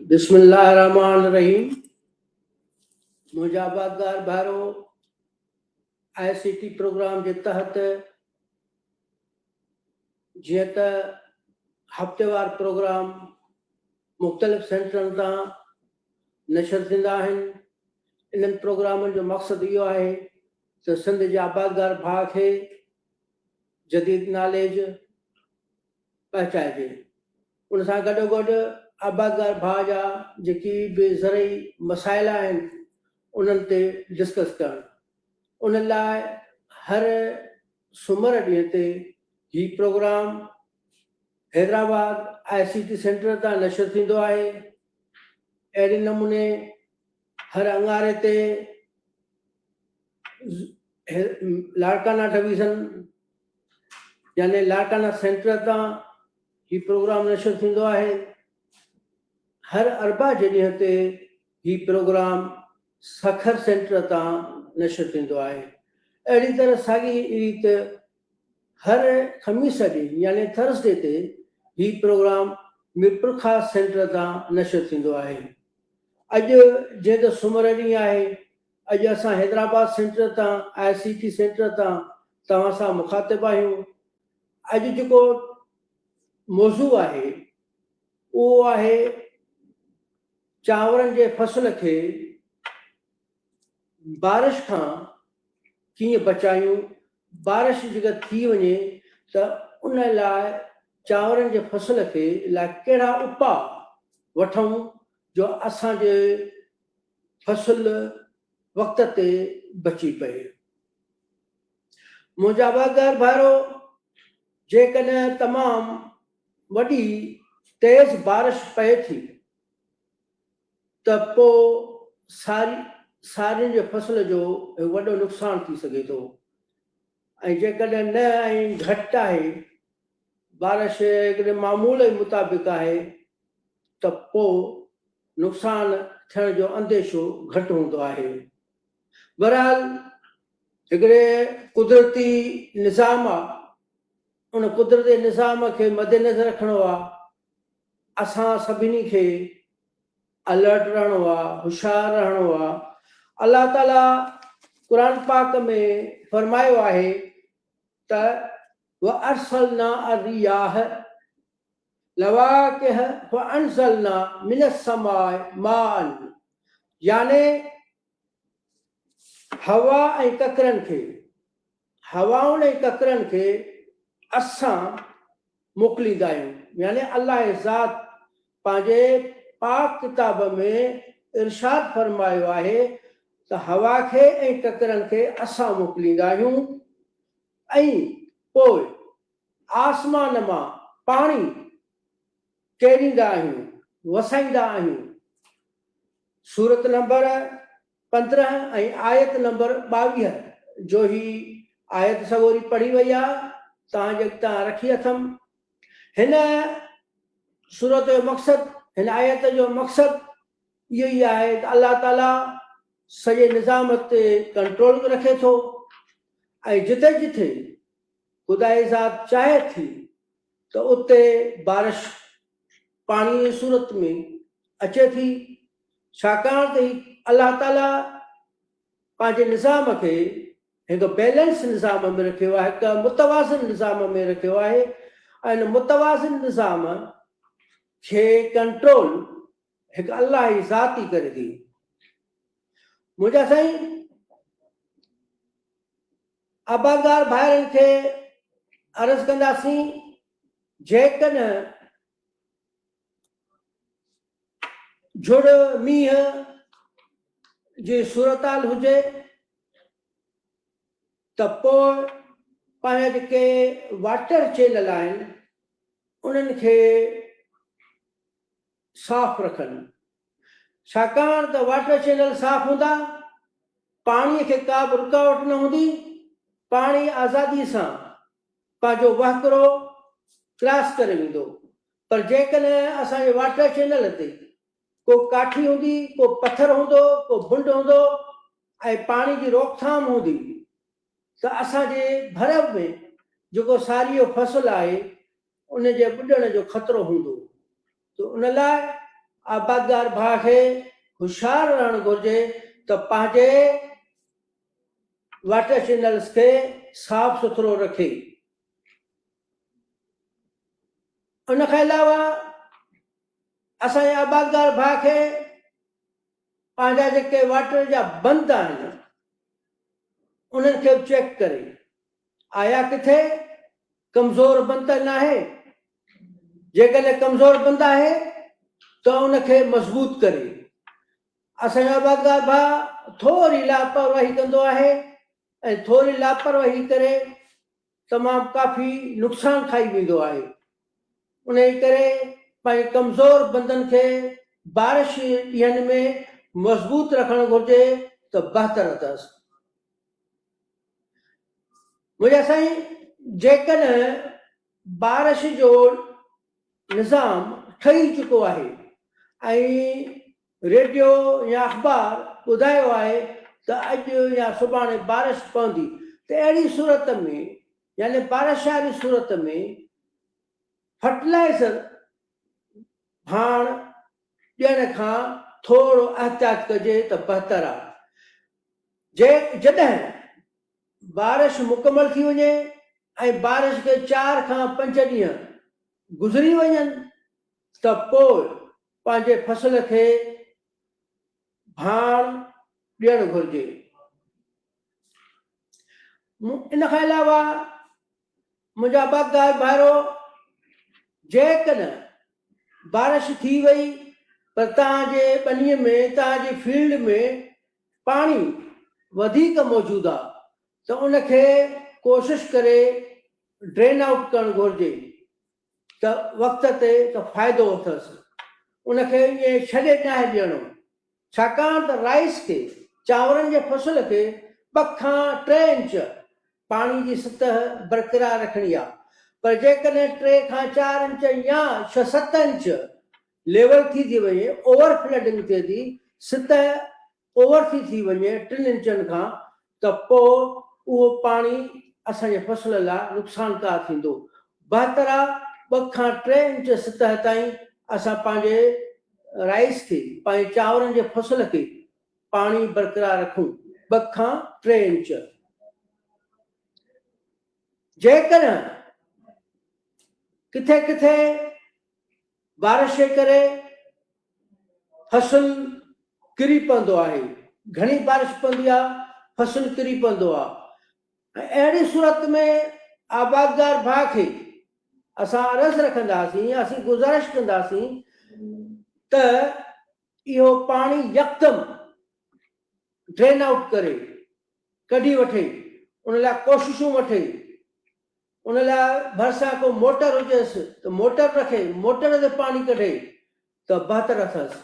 बिस्मिल्लाहिर्रहमानिर्रहीम। मुजाबादार भारो ICT programme के तहत जीअं त हफ़्तेवार प्रोग्राम मुख़्तलिफ़ सेंटरनि तां नशर थींदा आहिनि। इन्हनि प्रोग्रामनि जो मक़सदु इहो आहे त सिंध जे आबादगार भाउ खे जदीद नॉलेज पहुचाइजे। उन सां गॾोगॾु आबादगार भाउ जा जेकी बि ज़रई मसाइल आहिनि उन्हनि ते डिस्कस करणु। उन लाइ हर सूमर ॾींहं ते ही प्रोग्राम हैदराबाद ICT सेंटर तां नशर थींदो आहे। अहिड़े नमूने हर अंगारे ते लाड़काना डिवीज़न यानी लाड़काना सेंटर तां ही प्रोग्राम नशर थींदो आहे। हर अरबा जे ॾींहं ते ही प्रोग्राम सखर सेंटर तां नशर थींदो आहे। अहिड़ी तरह साॻी रीति हर ख़मीस ॾींहुं यानी थर्सडे ते ही प्रोग्राम मीरपुर ख़ास सेंटर तां नशर थींदो आहे। अॼु जीअं त सूमर ॾींहुं आहे, अॼु असां हैदराबाद सेंटर तां ICT सेंटर तां तव्हां सां मुखातिब आहियूं। अॼु जेको मौज़ू आहे उहो आहे चांवरनि जे फसल खे बारिश खां कीअं बचायूं। बारिश जेका थी वञे त उन लाइ चांवरनि जे फसल खे लाइ कहिड़ा उपाउ वठूं जो असांजे फसल वक़्त ते बची पए। मुंहिंजा आबादगार भाइरो, जेकॾहिं तमामु वॾी तेज़ बारिश पए थी त पोइ सारियुनि जे फसल जो वॾो नुक़सानु थी सघे थो। ऐं जेकॾहिं न ऐं घटि आहे, बारिश हिकिड़े मामूल जे मुताबिक़ आहे त पोइ नुक़सानु थियण जो अंदेशो घटि हूंदो आहे। बहरहाल हिकिड़े कुदरती निज़ाम आहे, उन कुदरती निज़ाम खे मद्देनज़र रखिणो आहे। असां सभिनी खे अलर्ट रहणो आहे, होशियारु रहणो आहे। अलाह ताला क़ुरान पाक में फरमायो आहे त वअरसलना अर्रियाह लवाकिह फअनज़लना मिनस्समाइ माअन, याने हवाउनि ऐं ककरनि खे असां मोकिलींदा आहियूं। यानी अल्लाह ज़ात पंहिंजे पाक किताब में इरशाद फरमायो आहे त हवा खे ऐं ककरनि खे असां मोकिलींदा आहियूं ऐं पोइ आसमान मां पाणी केरींदा आहियूं, वसाईंदा आहियूं। सूरत नंबर 15 ऐं आयत नंबर 22 जो ही आयत सगोरी पढ़ी वई आहे, तव्हांजे अॻितां रखी अथमि। हिन सूरत जो मक़सदु, हिन आयत जो मक़सदु इहो ई आहे त अल्लाह ताला सॼे निज़ाम ते कंट्रोल रखे थो ऐं जिथे जिथे ख़ुदा ज़ात चाहे थी त उते बारिश पाणीअ जी सूरत में अचे थी। छाकाणि त अल्लाह ताला पंहिंजे निज़ाम खे हिकु बैलेंस निज़ाम में रखियो आहे, हिकु मुतवाज़िन निज़ाम में रखियो आहे। ऐं हिन मुतवाज़िन निज़ाम खे कंट्रोल हिकु अल्लाह जी ज़ात ई करे थी। मुंहिंजा साईं, आबादगार भाइरनि खे अर्ज़ु कंदासीं, जेकॾहिं झुड़ मींहं जी सूरताल हुजे त पोइ पंहिंजा जेके वाटर चैनल आहिनि उन्हनि खे साफ़ रखनि। छाकाणि त वाटर चैनल साफ़ हूंदा, पाणीअ खे का बि रुकावट न हूंदी, पाणी आज़ादी सां पंहिंजो वहकिरो क्रॉस करे वेंदो। पर जेकॾहिं असांजे वाटर चैनल ते को काठी हूंदी, को पथर हूंदो, को बुंड हूंदो ऐं पाणी जी रोकथाम हूंदी त असांजे भरव में जेको सारी जो फसल आहे उन जे ॿुॾण जो ख़तरो हूंदो। त उन लाइ आबादगार भाउ खे होशियारु रहणु घुरिजे त पंहिंजे वाटर चैनल्स खे साफ़ सुथरो रखे। उन खां अलावा असांजे आबादगार भाउ खे पंहिंजा जेके वाटर जा बंद आहिनि उन्हनि खे बि चेक करे आया किथे कमज़ोर बंद त न आहे। जेकॾहिं कमज़ोर बंद आहे त उनखे मज़बूत करे। असांजो आबादगार भाउ थोरी लापरवाही कंदो आहे ऐं थोरी लापरवाही करे तमामु काफ़ी नुक़सानु खाई वेंदो आहे। उन करे पंहिंजे कमज़ोर बंदनि खे बारिश ॾींहंनि में मज़बूत रखणु घुरिजे त बहितर अथसि। मुंहिंजा साईं, जेकॾहिं बारिश जो निज़ाम ठही चुको आहे ऐं रेडियो या अख़बार ॿुधायो आहे त अॼु या सुभाणे बारिश पवंदी, त अहिड़ी सूरत में यानी बारिश वारी सूरत में फर्टिलाइज़र भाण ॾियण खां थोरो एहतियात कजे त बहितर आहे। जॾहिं बारिश मुकमल थी वञे ऐं बारिश खे 4 खां 5 ॾींहं गुज़री वञनि त पोइ पंहिंजे फसल खे भाण ॾियणु घुरिजे। इन खां अलावा मुंहिंजा आबादगार भाइरो, जेकॾहिं बारिश थी वई पर तव्हांजे ॿनीअ में तव्हांजी फील्ड में पाणी वधीक मौजूदु आहे त उनखे कोशिशि करे ड्रेन आउट करणु घुरिजे त वक़्त ते त फ़ाइदो अथसि। उनखे ईअं छॾे न आहे ॾियणो, छाकाणि त राइस खे, चांवरनि जे फसल खे 2 खां 3 इंच पाणी जी सतह बरक़रार रखणी आहे। पर जेकॾहिं 3 खां 4 इंच या 6-7 इंच लेवल थी वञे, ओवर फ्लडिंग थिए थी, सतह ओवर थी वञे 3 इंचनि खां, त पोइ उहो पाणी असांजे फसल लाइ नुक़सानकार थींदो। बहितर आहे 2 खां 3 इंच सतह ताईं असां पंहिंजे राइस खे, पंहिंजे चांवरनि जे फसल खे पाणी बरक़रार रखूं 2 खां 3 इंच। जेकॾहिं किथे किथे बारिश जे करे फसल किरी पवंदो आहे, घणी बारिश पवंदी आहे फसल किरी पवंदो आहे, अहिड़ी सूरत में आबादगार भाउ खे असां अर्ज़ु रखंदासीं, असीं गुज़ारिश कंदासीं त इहो पाणी यकदमि ड्रेन आउट करे कढी वठे, उन लाइ कोशिशूं वठे। उन लाइ भरिसां को मोटर हुजेसि त मोटर रखे, मोटर ते पाणी कढे त बहितर अथसि।